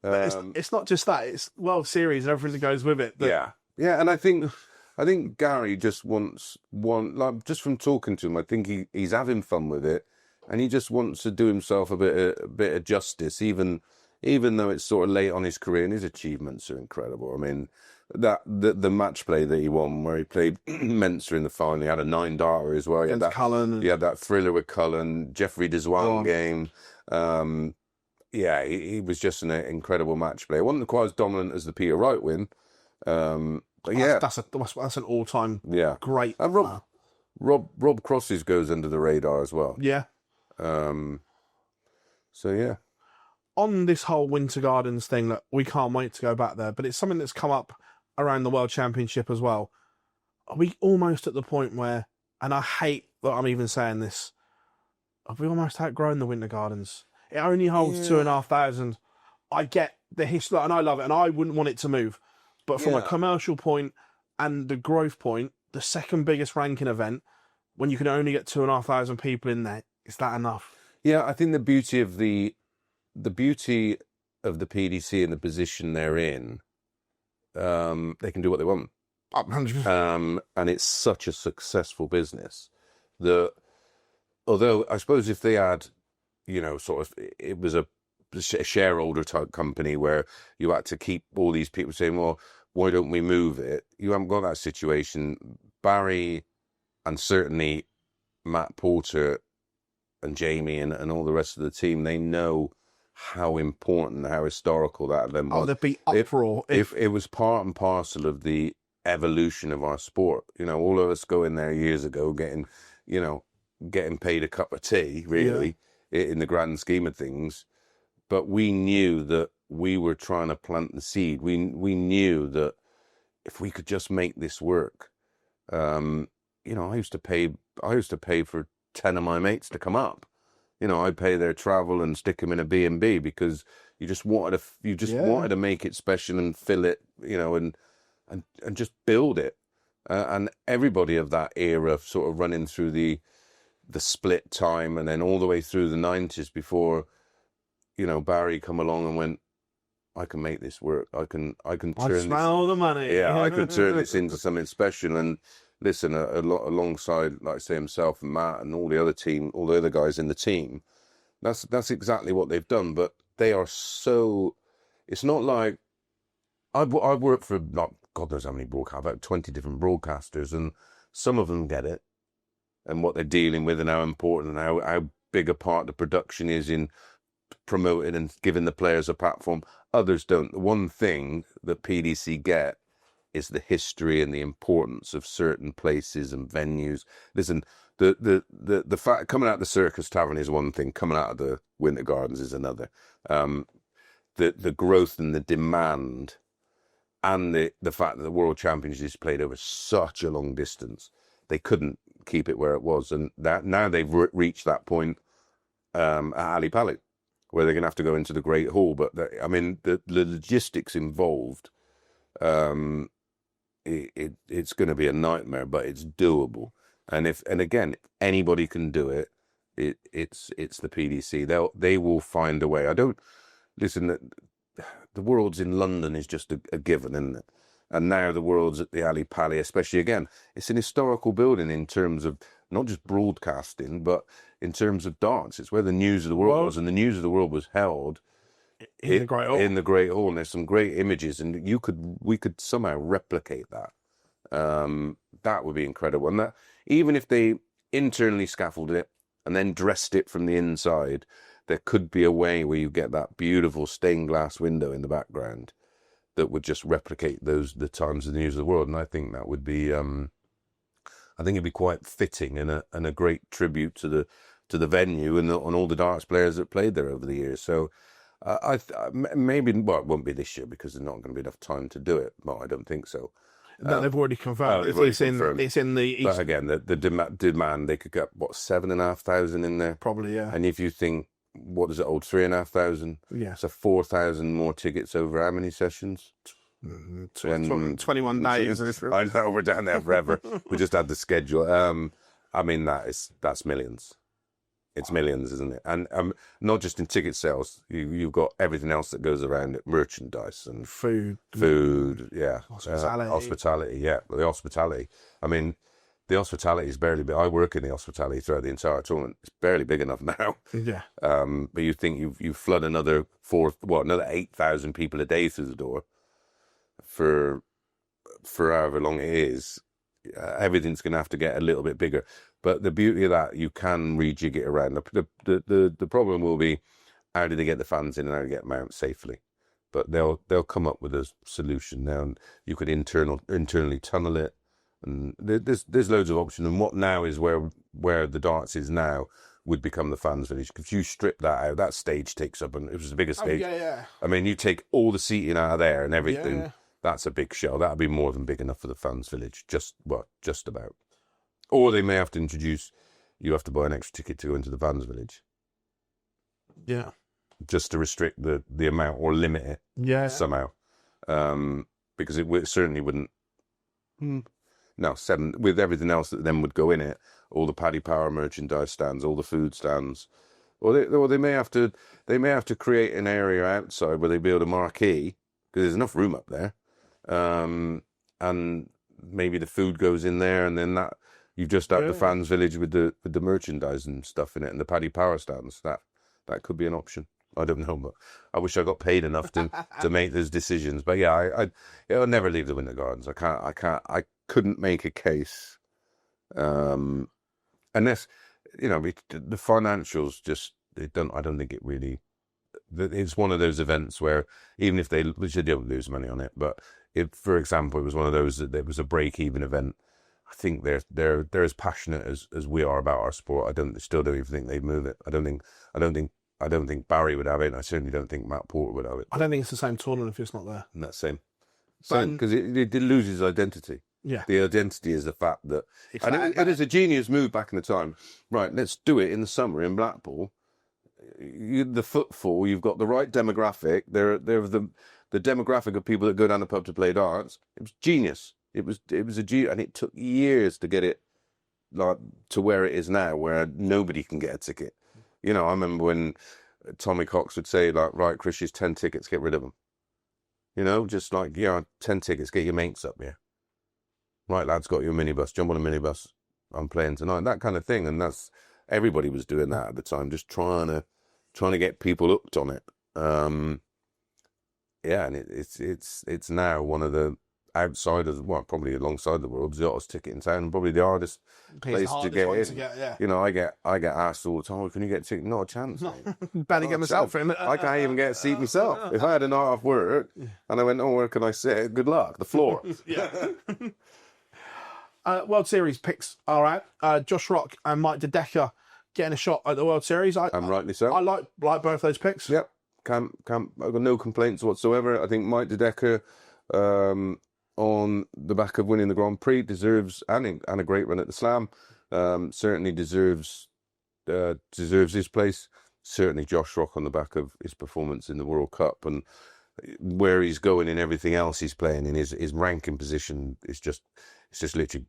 It's not just that. It's World Series and everything that goes with it. Yeah, and I think Gary just wants like just from talking to him, I think he's having fun with it, and he just wants to do himself a bit of justice, even though it's sort of late on his career, and his achievements are incredible. I mean, the match play that he won, where he played Mensa in the final, he had a 9-darter as well. He had Cullen. He had that thriller with Cullen, Jeffrey Deswan game. He was just an incredible match play. It wasn't quite as dominant as the Peter Wright win. But yeah, that's an all-time great. And Rob Cross's goes under the radar as well. Yeah. So yeah. On this whole Winter Gardens thing, that we can't wait to go back there, but it's something that's come up around the World Championship as well. Are we almost at the point where, and I hate that I'm even saying this, have we almost outgrown the Winter Gardens? It only holds 2,500. I get the history, and I love it, and I wouldn't want it to move. But from a commercial point and the growth point, the second biggest ranking event, when you can only get 2,500 people in there, is that enough? Yeah, I think the beauty of the PDC and the position they're in, they can do what they want. 100%. And it's such a successful business that, although I suppose if they had, sort of, it was a shareholder type company where you had to keep all these people saying, well, why don't we move it? You haven't got that situation. Barry and certainly Matt Porter and Jamie and all the rest of the team, they know how important, how historical that event was. Oh, there'd be uproar. If it was part and parcel of the evolution of our sport. All of us going there years ago, getting paid a cup of tea, really, in the grand scheme of things. But we knew that we were trying to plant the seed. We knew that if we could just make this work, I used to pay for 10 of my mates to come up. I'd pay their travel and stick them in a B&B because you just wanted to make it special and fill it, and just build it. And everybody of that era, sort of running through the split time and then all the way through the 90s before, Barry come along and went, I can make this work. I can turn smell the money. Yeah, I could turn this into something special. And listen, alongside, like I say, himself and Matt and all the other guys in the team, that's exactly what they've done. But they are so. It's not like I've worked for God knows how many broadcasters, about 20 different broadcasters, and some of them get it and what they're dealing with and how important and how big a part the production is in promoting and giving the players a platform. Others don't. The one thing that PDC get is the history and the importance of certain places and venues. Listen, the fact coming out of the Circus Tavern is one thing. Coming out of the Winter Gardens is another. The growth and the demand, and the fact that the World Championship is played over such a long distance, they couldn't keep it where it was, and that now they've reached that point at Ali Pali, where they're going to have to go into the Great Hall. But the logistics involved, it's going to be a nightmare, but it's doable. And again, if anybody can do it, it's the PDC. They will find a way. Listen. The Worlds in London is just a given, isn't it? And now the Worlds at the Ali Pali, especially, again, it's an historical building in terms of not just broadcasting, but in terms of darts. It's where the News of the World was, and the News of the World was held in the Great Hall. In the Great Hall, and there's some great images, and we could somehow replicate that. That would be incredible. And that, even if they internally scaffolded it and then dressed it from the inside, there could be a way where you get that beautiful stained glass window in the background that would just replicate the times of the News of the World. And I think that would be I think it'd be quite fitting and a great tribute to the venue and all the darts players that played there over the years. So maybe, well, it won't be this year because there's not going to be enough time to do it. Well, I don't think so. No, they've already confirmed. they've already confirmed. It's in the East. But again, the demand, they could get, what, 7,500 in there? Probably, yeah. And if you think, what does it hold, 3,500? Yeah. So 4,000 more tickets over how many sessions? 21 days. I know, we're down there forever. We just had the schedule. I mean, that's millions. It's millions, isn't it? And not just in ticket sales. You've got everything else that goes around it, merchandise and food, yeah, hospitality, yeah, the hospitality. I mean, the hospitality is barely big. I work in the hospitality throughout the entire tournament. It's barely big enough now. Yeah. But you think you flood another 8,000 people a day through the door for however long it is. Everything's going to have to get a little bit bigger. But the beauty of that, you can rejig it around. The problem will be, how do they get the fans in and how do they get them out safely? But they'll come up with a solution now. And you could internally tunnel it, and there's loads of options. And what now is where the darts is now would become the fans village. If you strip that out, that stage takes up, and it was the biggest stage. Yeah. I mean, you take all the seating out of there and everything. Yeah. That's a big show. That'd be more than big enough for the fans village. Just about. Or they may have to introduce, you have to buy an extra ticket to go into the fans village. Yeah. Just to restrict the amount or limit it. Yeah. Somehow. Because it certainly wouldn't. No, 7 with everything else that then would go in it. All the Paddy Power merchandise stands, all the food stands. Or they may have to create an area outside where they build a marquee, because there's enough room up there. And maybe the food goes in there, and then that you've just had the fans village with the merchandise and stuff in it, and the Paddy Power stands. That could be an option. I don't know, but I wish I got paid enough to make those decisions. But yeah, I'll never leave the Winter Gardens. I couldn't make a case, unless the financials just I don't think it really. It's one of those events where even if they don't lose money on it, but if, for example, it was one of those that there was a break-even event, I think they're as passionate as we are about our sport. I still don't even think they'd move it. I don't think Barry would have it. I certainly don't think Matt Porter would have it. I don't think it's the same tournament if it's not there. And that's same because it did lose its identity. Yeah, the identity is the fact that, it is a genius move back in the time. Right, let's do it in the summer in Blackpool. The footfall, you've got the right demographic. They're the demographic of people that go down the pub to play darts. It was genius. It was a genius, and it took years to get it like to where it is now, where nobody can get a ticket. I remember when Tommy Cox would say, like, right, Chris, here's 10 tickets, get rid of them. Just like, 10 tickets, get your mates up here. Right, lads, got your minibus, jump on a minibus. I'm playing tonight, that kind of thing, and everybody was doing that at the time, just trying to get people hooked on it. And it's now one of the outside of probably alongside the world's the hottest ticket in town, and probably the hardest place to get in. I get asked all the time, can you get a ticket? Not a chance. Barely get myself in. I can't even get a seat myself. If I had a night off work and I went, where can I sit? Good luck. The floor. Yeah. World Series picks are out. Josh Rock and Mike De Decker getting a shot at the World Series. And rightly so. I like both those picks. Yep. I've got no complaints whatsoever. I think Mike De Decker, on the back of winning the Grand Prix, deserves and a great run at the Slam, certainly deserves his place. Certainly Josh Rock on the back of his performance in the World Cup and where he's going in everything else he's playing in, his ranking position is just literally,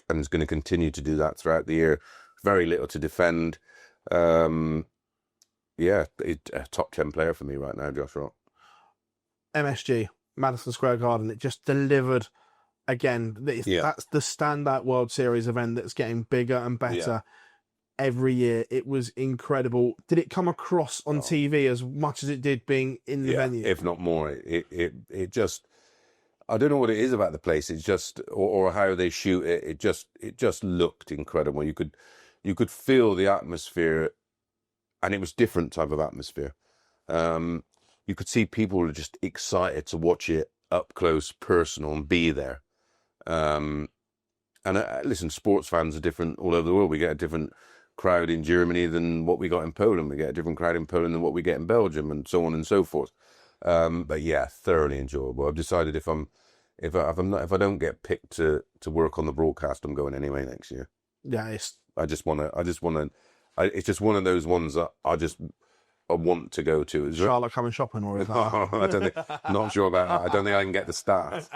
and he's going to continue to do that throughout the year. Very little to defend. A top 10 player for me right now, Josh Rock. MSG, Madison Square Garden, it just delivered again. That's the standout World Series event that's getting bigger and better every year. It was incredible. Did it come across on TV as much as it did being in the venue? If not more. It just, I don't know what it is about the place. It's just, or how they shoot it. It just looked incredible. You could feel the atmosphere, and it was different type of atmosphere. You could see people were just excited to watch it up close, personal, and be there. And listen, sports fans are different all over the world. We get a different crowd in Germany than what we got in Poland. We get a different crowd in Poland than what we get in Belgium, and so on and so forth. But yeah, thoroughly enjoyable. I've decided if I don't get picked to work on the broadcast, I'm going anyway next year. Yeah, It's just one of those ones that I want to go to. Charlotte coming shopping, or is that? I don't think, not sure about that. I don't think I can get the stars.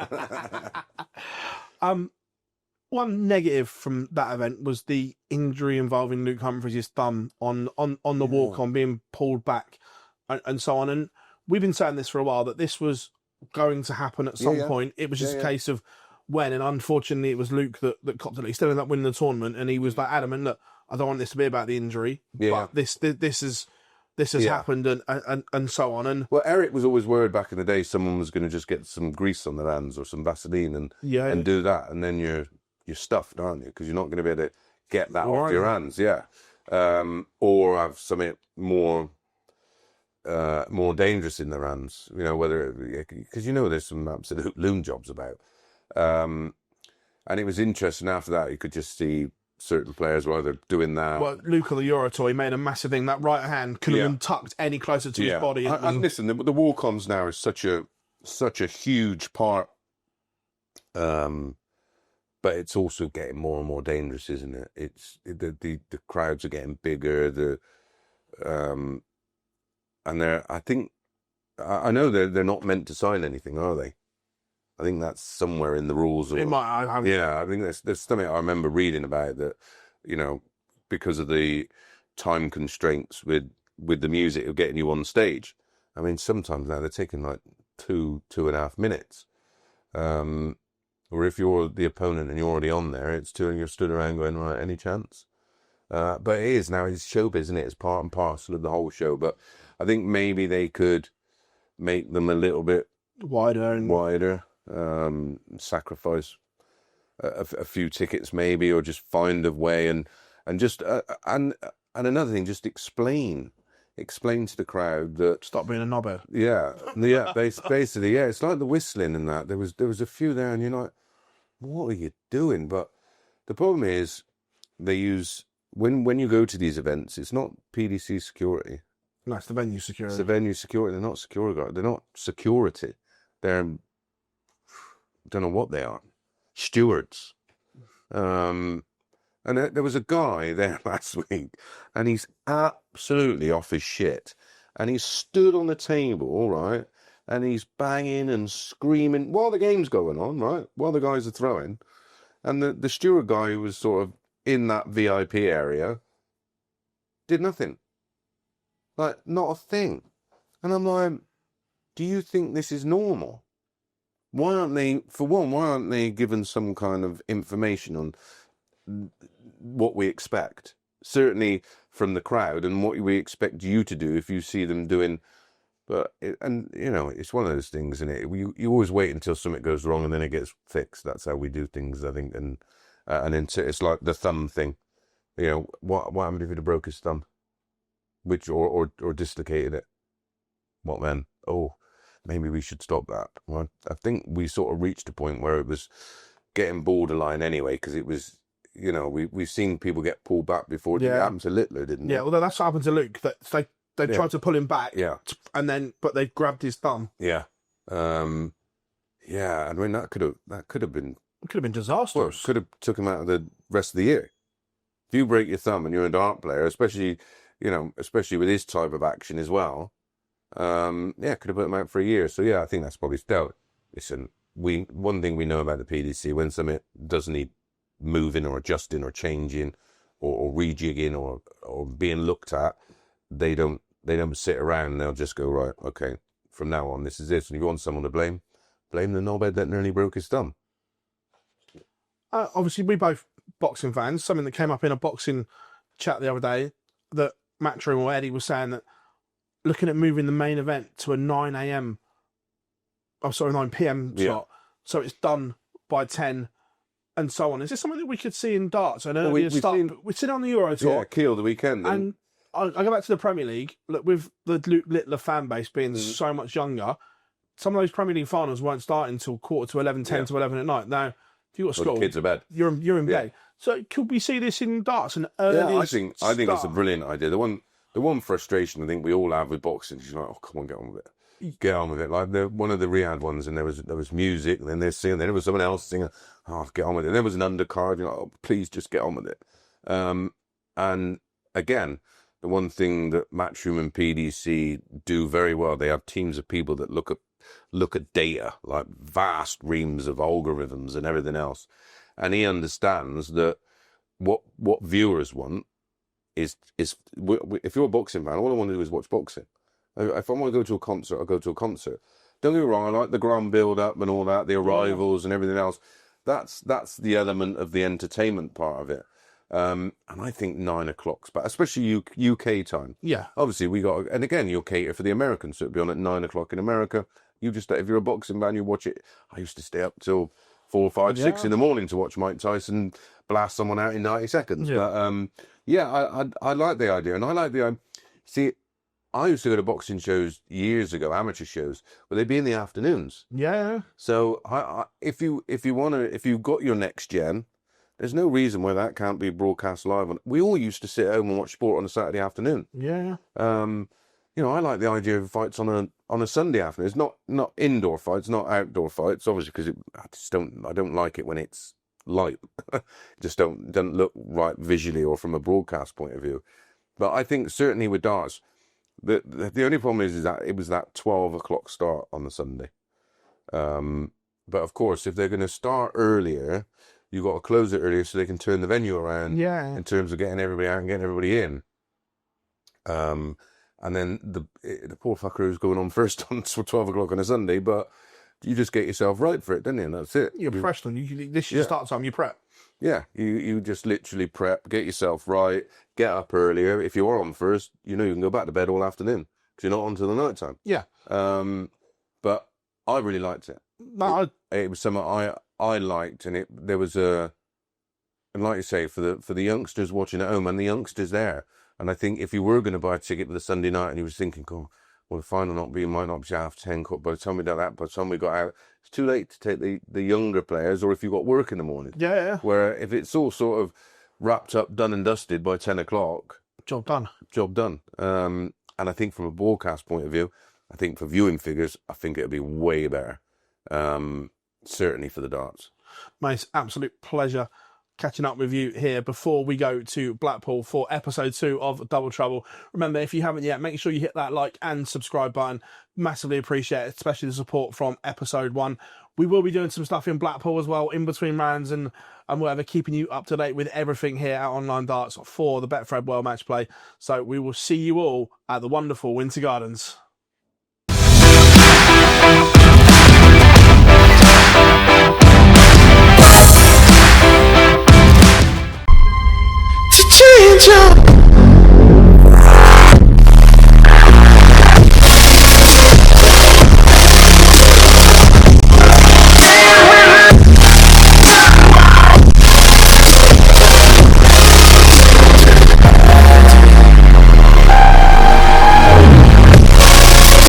One negative from that event was the injury involving Luke Humphries' thumb on the walk-on being pulled back and so on. And we've been saying this for a while, that this was going to happen at some point. It was just a case of when, and unfortunately it was Luke that copped it. He still ended up winning the tournament, and he was like adamant that I don't want this to be about the injury, but this has happened and so on. And well, Eric was always worried back in the day someone was going to just get some grease on their hands or some Vaseline and do that, and then you're stuffed, aren't you? Because you're not going to be able to get that off your hands, or have something more dangerous in their hands. You know, because there's some absolute loom jobs about. And it was interesting after that. You could just see certain players were either doing that. Well, Luke on the Euro Tour, he made a massive thing. That right hand couldn't have been tucked any closer to his body. And listen, the walk-ons now is such a huge part. But it's also getting more and more dangerous, isn't it? It's the crowds are getting bigger. And I know they're not meant to sign anything, are they? I think that's somewhere in the rules. I think there's something I remember reading about that, because of the time constraints with the music of getting you on stage. I mean, sometimes now they're taking like 2.5 minutes. Or if you're the opponent and you're already on there, it's two and you're stood around going, right, any chance? But it is now, it's showbiz, isn't it? It's part and parcel of the whole show. But I think maybe they could make them a little bit wider, sacrifice a few tickets maybe, or just find a way and just and another thing, just explain to the crowd that stop being a knobhead. Basically, it's like the whistling and that. There was a few there, and you're like, what are you doing? But the problem is they use when you go to these events, it's not PDC security. No, it's the venue security. It's the venue security. They're not security guard. They're not security. They're, don't know what they are. Stewards. And there was a guy there last week, and he's absolutely off his shit. And he stood on the table, all right, and he's banging and screaming while the game's going on, right, while the guys are throwing. And the steward guy who was sort of in that VIP area did nothing. Like, not a thing. And I'm like, do you think this is normal? Why aren't they given some kind of information on what we expect? Certainly from the crowd, and what we expect you to do if you see them doing. But it's one of those things, isn't it? You always wait until something goes wrong and then it gets fixed. That's how we do things, I think. And then it's like the thumb thing. What happened if he'd broke his thumb? Or dislocated it? What then? Oh, maybe we should stop that. Well, I think we sort of reached a point where it was getting borderline anyway, because it was, we've seen people get pulled back before. It happened to Littler, didn't it? Yeah, well, that's what happened to Luke. They tried to pull him back, but they grabbed his thumb. Yeah. I mean, that could have been disastrous. Well, could have took him out of the rest of the year. If you break your thumb and you're a dart player, especially with his type of action as well, could have put him out for a year. So I think that's probably still. Listen, one thing we know about the PDC, when something does need moving or adjusting or changing or rejigging or being looked at, they don't sit around and they'll just go, right, okay, from now on this is this. And if you want someone to blame the knobhead that nearly broke his thumb. Obviously, we both boxing fans. Something that came up in a boxing chat the other day, that Matchroom or Eddie was saying that looking at moving the main event to a 9 p.m. slot, so it's done by 10 and so on. Is this something that we could see in darts? I know we've seen it on the Euro Tour. Yeah, Kiel the weekend. And I go back to the Premier League. Look, with the Luke Littler fan base being so much younger, some of those Premier League finals won't start until 10:45 to 11 at night. Now, If you've got Well, school, the kids are bed. you're in bed. So could we see this in darts? An early Yeah, I think it's a brilliant idea. The one frustration I think we all have with boxing is you're like, oh, come on, get on with it. Get on with it. Like one of the Riyadh ones, and there was music, and then they're singing, then there was someone else singing, oh, get on with it. And there was an undercard, you're like, oh, please just get on with it. And again, the one thing that Matchroom and PDC do very well, they have teams of people that look at data, like vast reams of algorithms and everything else. And he understands that what viewers want is if you're a boxing fan, all I want to do is watch boxing. If I want to go to a concert, I'll go to a concert. Don't get me wrong, I like the grand build up and all that, the arrivals and everything else. That's the element of the entertainment part of it. And I think 9 o'clock's, but especially UK time. Yeah. Obviously, and again, you'll cater for the Americans, so it'll be on at 9 o'clock in America. If you're a boxing fan, you watch it. I used to stay up till 4, 5, 6 in the morning to watch Mike Tyson blast someone out in 90 seconds. Yeah. But I like the idea, and I like the see. I used to go to boxing shows years ago, amateur shows, but they'd be in the afternoons. Yeah. So if you've got your next gen, there's no reason why that can't be broadcast live. We all used to sit at home and watch sport on a Saturday afternoon. Yeah. I like the idea of fights on a Sunday afternoon. It's not indoor fights, not outdoor fights, obviously, because I don't like it when it's light. It just doesn't look right visually or from a broadcast point of view. But I think certainly with darts, the only problem is that it was that 12 o'clock start on the Sunday. But of course, if they're going to start earlier, you've got to close it earlier so they can turn the venue around. Yeah. In terms of getting everybody out and getting everybody in. And then the poor fucker who's going on first on 12 o'clock on a Sunday, but you just get yourself right for it, don't you? And that's it. You're professional. This is your start time. You prep. Yeah, you just literally prep, get yourself right, get up earlier. If you are on first, you can go back to bed all afternoon because you're not on until the night time. Yeah. But I really liked it. No, it was something I liked, and there was and like you say, for the youngsters watching at home and the youngsters there. And I think if you were going to buy a ticket for the Sunday night and you was thinking, oh, well, the final might not be 10:30. By the time we did that, by the time we got out, it's too late to take the younger players, or if you've got work in the morning. Yeah. Where if it's all sort of wrapped up, done and dusted by 10 o'clock. Job done. And I think from a broadcast point of view, I think for viewing figures, I think it'll be way better. Certainly for the darts. Mate, it's absolute pleasure catching up with you here before we go to Blackpool for episode 2 of Double Trouble. Remember, if you haven't yet, make sure you hit that like and subscribe button. Massively appreciate it, especially the support from episode 1. We will be doing some stuff in Blackpool as well, in between rounds and whatever, keeping you up to date with everything here at Online Darts for the Betfred World Match Play. So we will see you all at the wonderful Winter Gardens. Change up.